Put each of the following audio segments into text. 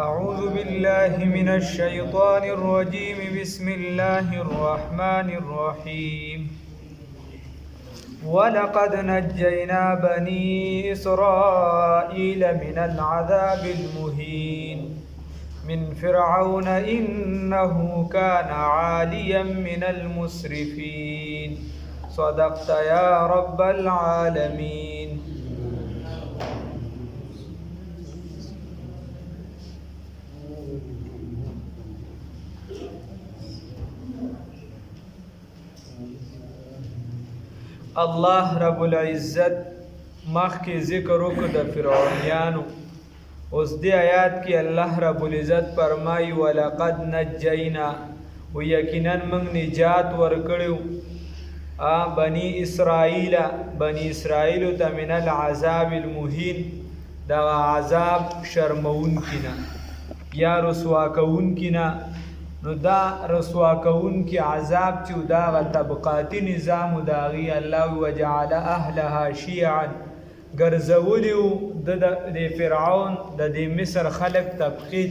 أعوذ بالله من الشيطان الرجيم بسم الله الرحمن الرحيم ولقد نجينا بني إسرائيل من العذاب المهين من فرعون إنه كان عاليا من المسرفين صدقت يا رب العالمين. الله رب العزت مخکې ذکر وکړ د فرعونیانو. اوس دې آیات کې الله رب العزت فرمایي ولقد نجینا، و یقینا موږ نجات ورکړو بني اسرائیل ته من العذاب المهین، دغه عذاب شرمونکي نه یا رسوا کوونکي نه. نو دا رسوا کوونکي عذاب چې دا طبقاتي نظام داغي الله وجعل اهلها شيعا ګرځولیو د فرعون د مصر خلق طبقي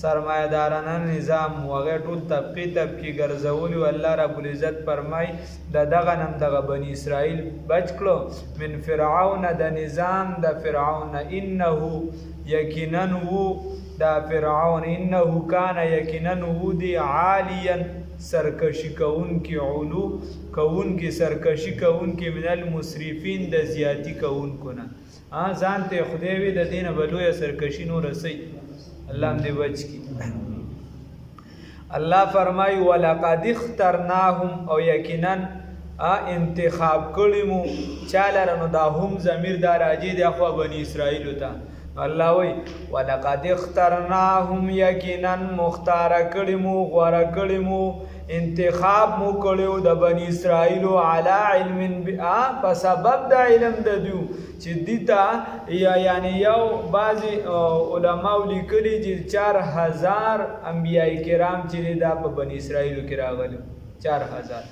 سرمایدارانه نظام وغه ټول طبقي ګرځولیو. الله رب العزت فرمای دغه نم دغه بني اسرائیل بچ کړو من فرعون، د نظام د فرعون. انه یقینا دا فرعون انه کان یقینا دی عالیا سرکشی کونکی، علو کونکی، سرکشی کونکی، من المسرفین د زیاتی کونکو نه. ځان ته خدای وی د دینه بلوی سرکشی نو رسی، الله دې بچ کی. الله فرمای ولقد اخترناهم، او یقینا انتخاب کړی مو چاله نو دا هم ضمیر دا راځي د اخوا بنی اسرائیل ته. الله وی ولقد اخترناهم، یقینا مختار کړی مو، غوړه کړی مو، انتخاب مو کړیو د بنی اسرائیل علی علم، په سبب د علم د دیو چې دیتا یعنی یو بعضی علماء لیکلي چې 4000 انبیاء کرام چې دا په بنی اسرائیل کې راغلي 4000.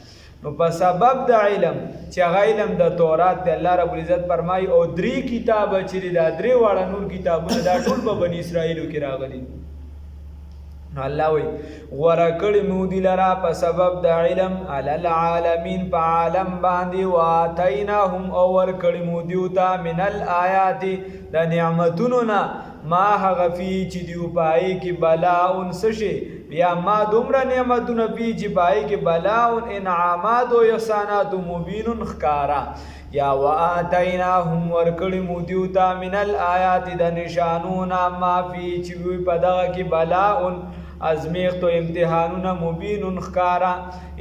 نو په سبب د علم چې هغه علم د تورات د الله رب العزت فرمای او 3 کتاب چې دا 3 واړه نور کتابونه دا ټول په بنی اسرائیل کې راغلي. نو الله وی غوړه کړی مو دی لرا په سبب د علم علی العالمین، په عالم باندې. واتیناهم، او ور کړی مو دیوتا من الآیات د نعمتونو نه، ما هغه فی چې دیو پای کې بلاء سشي، یا ما دومره نعمتونه پی چې پای کې بلاء انعامات او احسانات مبین خکارا. یا واتیناهم ور کړی مو دیوتا من الآیات د نشانونه، ما فی چې وی په دغه کې بلاء ازمیخت و امتحانون مبین خکارا.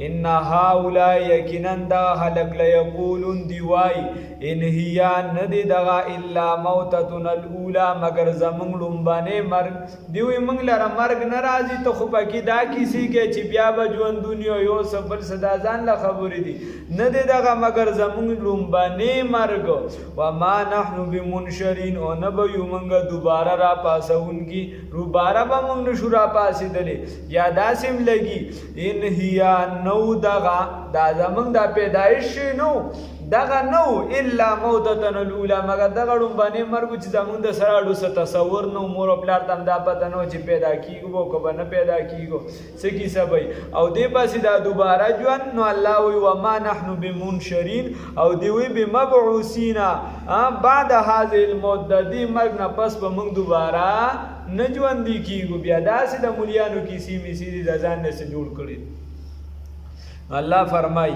ان هؤلاء یقینا دا خلق لیقولون دیوائی ان هیا ندی دغا الا موتتنا الاولا، مگر زمون لومبانه مرگ دیوی منگ لرا مرگ نرازی تو خوبکی دا کسی که چی بیا بجوان دنیا یو سبل صدازان لخبری دی ندی دغا مگر زمون لومبانه مرگ. وما نحن بمنشرین، او نبیو منگا دوبارہ را پاسون کی، روبارہ با منگ نشو را پاسی دلی یا داسم لگی. ان هیا نو دغا دا زمون دا پیدایش نو دغه نو الا موتتنا الاولى، مگر دغه لومبانه مرګ چې زمونږ د سره اړو تصور نو، مور او پلار تم دا پته نو چې پیدا کیږو که به نه پیدا کیږو څه کیسه وي. او دې پسې دا دوباره ژوند. نو الله وی وما نحن بمنشرین، او دی وی بمبعوثین بعد هذه الموت، د دې مرګ نه پس به موږ دوباره نه ژوندي کیږو. بیا داسې د مولیانو کیسې میسې د ځان نه څه جوړ کړي. الله فرمای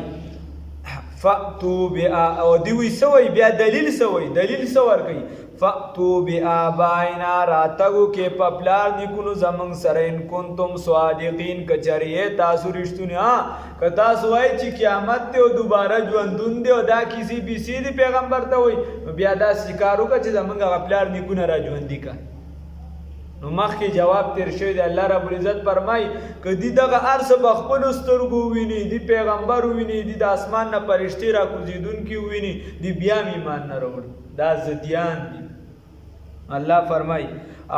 فاتو بیا، او دیوی سوی بیا دلیل سوی، دلیل سور کئی فاتو بآبائنا، راتگو کے پپلار نکونو زمان سر ان کنتم صادقین، کچریه تاسو رشتونی. که تاسو وای چې قیامت ته دوباره ژوندون دی او دا کسی بیسی دی پیغمبر ته وای، بیا دا سکارو که چې زمان غپلار نکونه را ژوندی که. نو مخکې جواب تیر شوی دی. الله رب العزت فرمای که دی دغه هر څه په خپلو سترګو وویني، دی پیغمبر وویني، دی د اسمان نه فرشتې راکوزېدونکي وویني، دی بیا هم ایمان نه راوړي، دا ضدیان دي. الله فرمای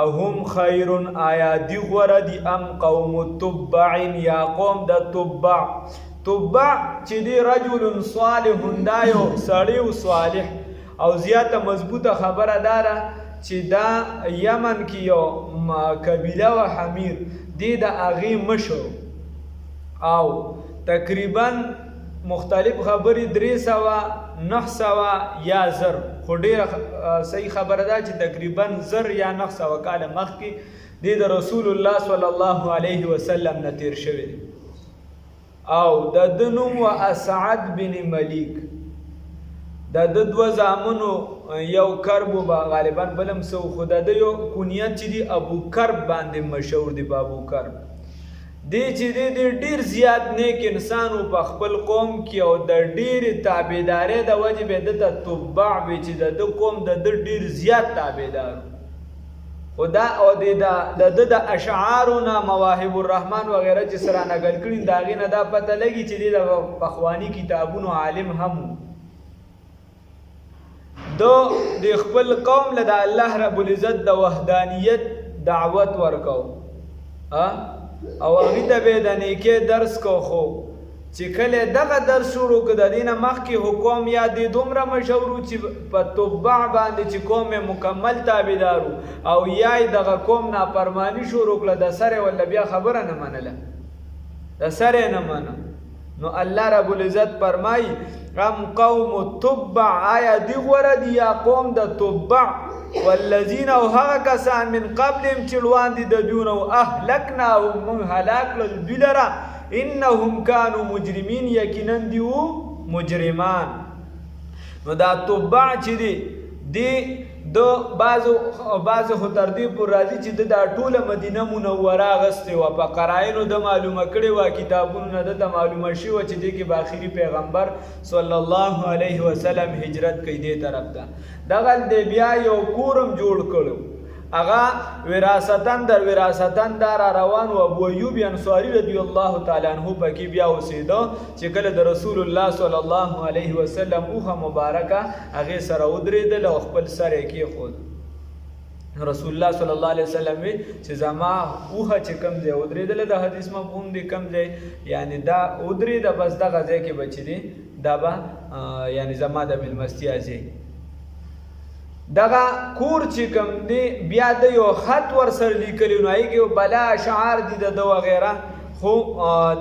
او هم خیر، آیا دی غوره دی ام قوم تبع، یا قوم د تبع. تبع چې دی رجل صالح، دا یو سړی صالح، او زیاته مضبوطه خبره داره چې دا یمن کې یو قبیله و حمیر دی د هغې مشر او تقریبا مختلف خبرې 300 900 یا 1000 خو ډېره صحیح خبره ده چې تقریبا 1000 یا 900 کاله مخکې دی د رسول الله صلی الله علیه وسلم نه تیر شوی دی او د ده نوم و اسعد بن ملیک د ده 2 زامنو یو کرب به غالبا بلم سو خو د ده یو کنیت چې دی ابو کرب باندې مشهور دی په ابو کرب دی چې دی ډیر زیات نیک انسان و په خپل قوم کې او د ډیرې تابعدارۍ د وجې به ده ته تبع وي چې د ده قوم د ده ډیر زیات تابعدار خو دا او د ده د اشعارو نه مواهب الرحمن وغیره چې سره نقل کړي د هغې نه دا پته لګي چې دی د پخواني کتابونو عالم هم دو د خپل قوم له د الله رب العزت د وحدانیت دعوت ورکو او هغې ته به د نیکۍ درس کو خو چې کله دغه درس شروع کړه د دې نه مخکې حکم یا دی دومره مشهور چې په تبع باندې چې قوم مکمل تابعدار او یا دغه قوم نافرمانی شروع کړه د سره ولا بیا خبره نه منله د سره نه منه نو الله رب العزت فرمای ام قوم تبع آیا دی غوره دی یا قوم د تبع والذین او هغه کسان من قبلهم چې وړاندې د دوی نه اهلکناهم موږ هلاک کړل دوی لره انهم كانوا مجرمین یقینا دیو مجرمان نو دا تبع چې دی دو بعضو خو تر دې پورې راځي چې دا ټوله مدینه منوره اغستې وه په قراینو د معلومه کړې وه کتابونو نه دته معلومه شوې وه چې دې کې به آخري پیغمبر صلی الله علیه وسلم هجرت کوي دې طرف ته دغلته بیا یو کورم جوړ کړو هغه وراثتن دا را روان و ابو ایوب انصاری رضی الله تعالی عنہ پکې بیا اوسېده چې کله د رسول الله صلی الله علیه وسلم اوخه مبارکه هغې سره ودرېدل او خپل سر یې کېښود رسول الله صلی الله علیه وسلم وی چې زما اوخه چې کوم ځای ودرېدله د حدیث مفهوم دی کوم ځای یعنی دا ودرېده بس دغه ځای کې به چې دی دا به یعنی زما د مېلمستیا ځای دغه کور چې کوم دی بیا د یو خط ورسره لیکلی نو هغې کې بلا اشعار دي د ده وغیره خو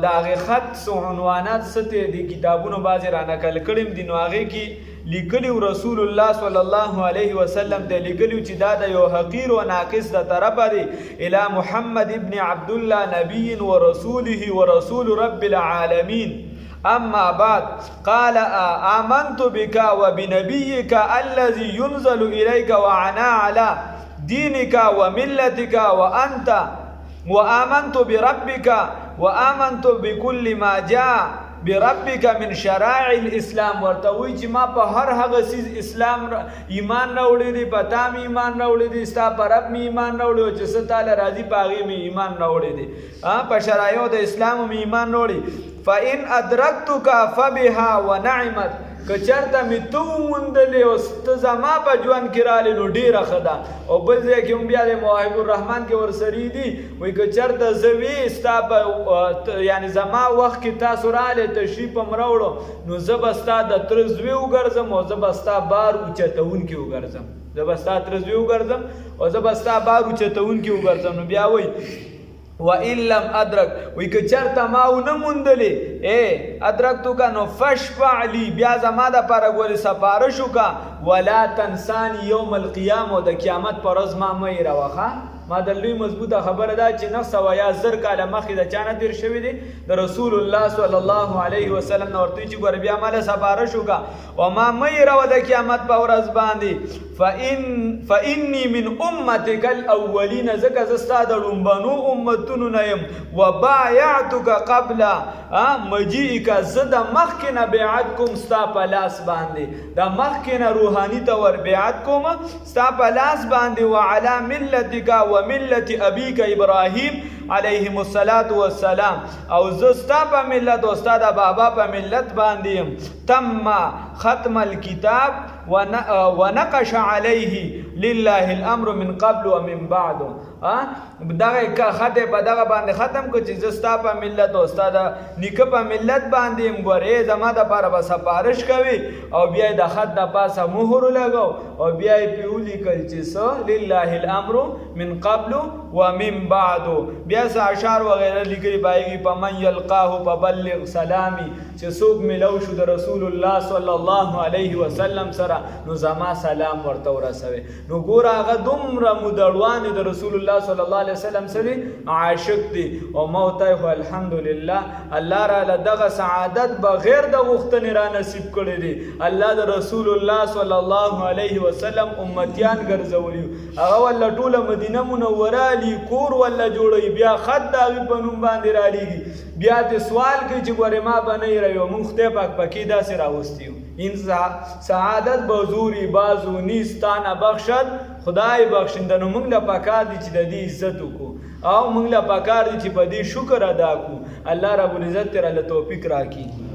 د هغې خط څه عنوانات څه دی کتابونو بعضې رانقل کړي دي نو هغې کې لیکلی رسول الله صلی الله علیه وسلم ته لیکلی چې دا د یو حقیر و ناقص د طرفه دی الی محمد ابن عبدالله نبی ورسوله ورسول رب العالمین اما بعد قال آمنت بك وبنبيك الذي ينزل إليك وأنا على دينك وملتك وآمنت بربك وآمنت بكل ما جاء بربك من شرائع الاسلام ورته وی چې ما په هر هغه سیز اسلام ایمان راوړی دی په تا مې ایمان راوړی دی ستا په رب مې ایمان راوړی چې څه تعالی راضي په هغې مې ایمان راوړی دی په شرایعو د اسلام مې ایمان راوړی فإن أدركتك فبها ونعمت که چرته مې ته وموندلې او ته زما په ژوند کې رالې نو ډېره ښه ده او بل ځای کې هم بیا د مواهب الرحمن کې ورسرې دي وایي که چرته زه وي ستا په یعنې زما وخت کې تاسو رالې تشریف هم راوړو نو زه به ستا د تره زوی وګرځم او زه به ستا بار اوچتونکي وګرځم زه به ستا تره زوی وګرځم او زه به ستا بار اوچتونکي وګرځم نو بیا وایي وَإِن لَمْ أَدْرَكْ وی که چرته ما ونه موندلې ادرکتو نو فشفع لي بیا زما دپاره ګورې سپارش وکړه ولا تنساني یوم القیامه د قیامت په ورځ ما مه هېروه ما د لوی مضبوطه خبره ده چې 900 یا 1000 کاله مخکې د چا نه تېر شوي دي د رسول الله صلی الله علیه وسلم نه ورته چې ګوره بیا ماله سپارش وکړه او ما مه هېروه د قیامت په ورځ باندې فإني من امتك الاولین ځکه زه ستا د ړومبنو امتونو نه یم وبایعتک قبل مجیئک زه د مخکې نه بیعت کوم ستا په لاس باندې د مخکې نه روحاني ته ور بیعت کوم ستا په لاس باندې وعلى ملتک وملت ابيك ابراهيم عليهم الصلاه والسلام او زه ستا په ملت او ستا د بابا په ملت باندې تم ختم الكتاب ونقش عليه لله الامر من قبل ومن بعد دغه خطه په دغه باندې ختم کو چې زستا په ملت او استاد نیکه په ملت باندې مګورې زما د پاره به سفارش کوي او بیا د خط د پاسه مهر لګاو او بیا پیولي کل چې سو لله الامر من قبل ومن بعد بیا اشعار وغیرہ لیکلي بایږي په من یلقاه فبلغ سلامي چې څوک ملو شو د رسول الله صلی الله علیه وسلم سره نو زما سلام ورته ورسوي نو ګور هغه دومره مدړوان د رسول الله صلی الله علیه وسلم سره عاشق دي او موت هو الحمدلله الله را دغه سعادت بغیر د وختن را نصیب کړی دي الله د رسول الله صلی الله علیه وسلم امتیان ګرځولیو هغه ول ټوله مدینه منوره لی کور ولا جوړي بیا خد دغه په نوم باندې را لېږي بیا د سوال کوي چې ګوره ما بنئ رہیو مونږ خدای پاک پکې داسې راوستیو این سعادت بزوری بازو نیستانه بخشد خدای بخشنده نو موږ له پکار دي چې د دې عزت وکړو او موږ له پکار دي چې په دې شکر ادا کړو الله رب العزت تر له توفیق راکړي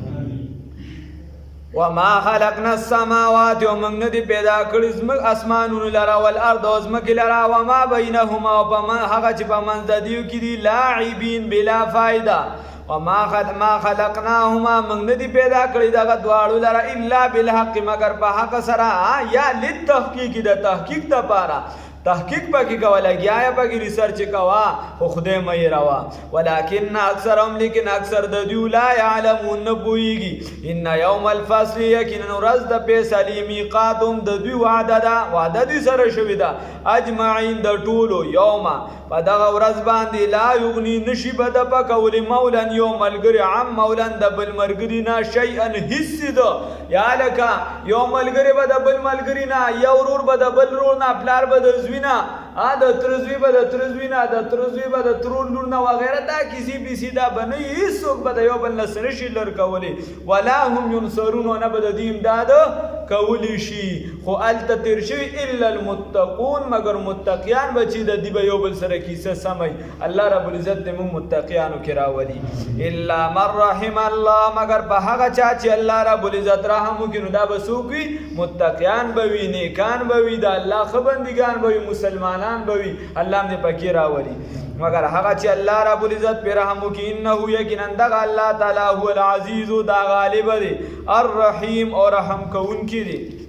وما خلقنا السماوات ومن ندی پیدا کړی زمک اسمانونو لرا والارض او زمک لرا وما بینهما وما هغه چې په منځ دیو کې دي لاعبین بلا فائدہ وما خلقناهما من ندی پیدا کړی دغه دواړو لرا الا بالحق مگر په حق سره یا للتحقیق د تحقیق د پاره تحقیق پکې کوله گیا پکې ریسرچ کوا خو خدای مې روا ولکن اکثرهم لیکن اکثر د دیو لا يعلمون نبويږي ان يوم الفصل یقینا ورځ د فیصله میقاتهم د دوی وعده دي سره شوی دا اجمعین د ټولو یوم په دغه ورځ باندې لا یغنی نشي بد پکول مولن یوم الګری عم مولن د بل مرګری نه شیئا حس دو یا لکا یوم الګری بد بل ملګری نه یو ورور بد بل رور نه پلار بد زوینا د ترزوی به د ترزوینا د ترزوی به د ترور لور نه وغیرہ دا کسی بیسی دا بنی هیڅوک به د یو بل نسر شي لر کولی ولا هم ينصرون نه به د دې امداد کولی شي خو الته تیر شي الا المتقون مگر متقیان بچی د دی به یو بل سره کیسه سمي الله رب العزت دې موږ متقیانو کې راولي الا من رحم الله مگر په هغه چا چې الله رب العزت رحم وکړي نو دا به څوک وي متقیان به وي نیکان به وي د الله خبندگان به وي مسلمانان بوي الله دې پکې راولي مگر هغه چې الله رب العزت پر رحم وکي انه یقینا دغه الله تعالی هو العزیز دا غالب دی الرحیم او رحم کوونکی دی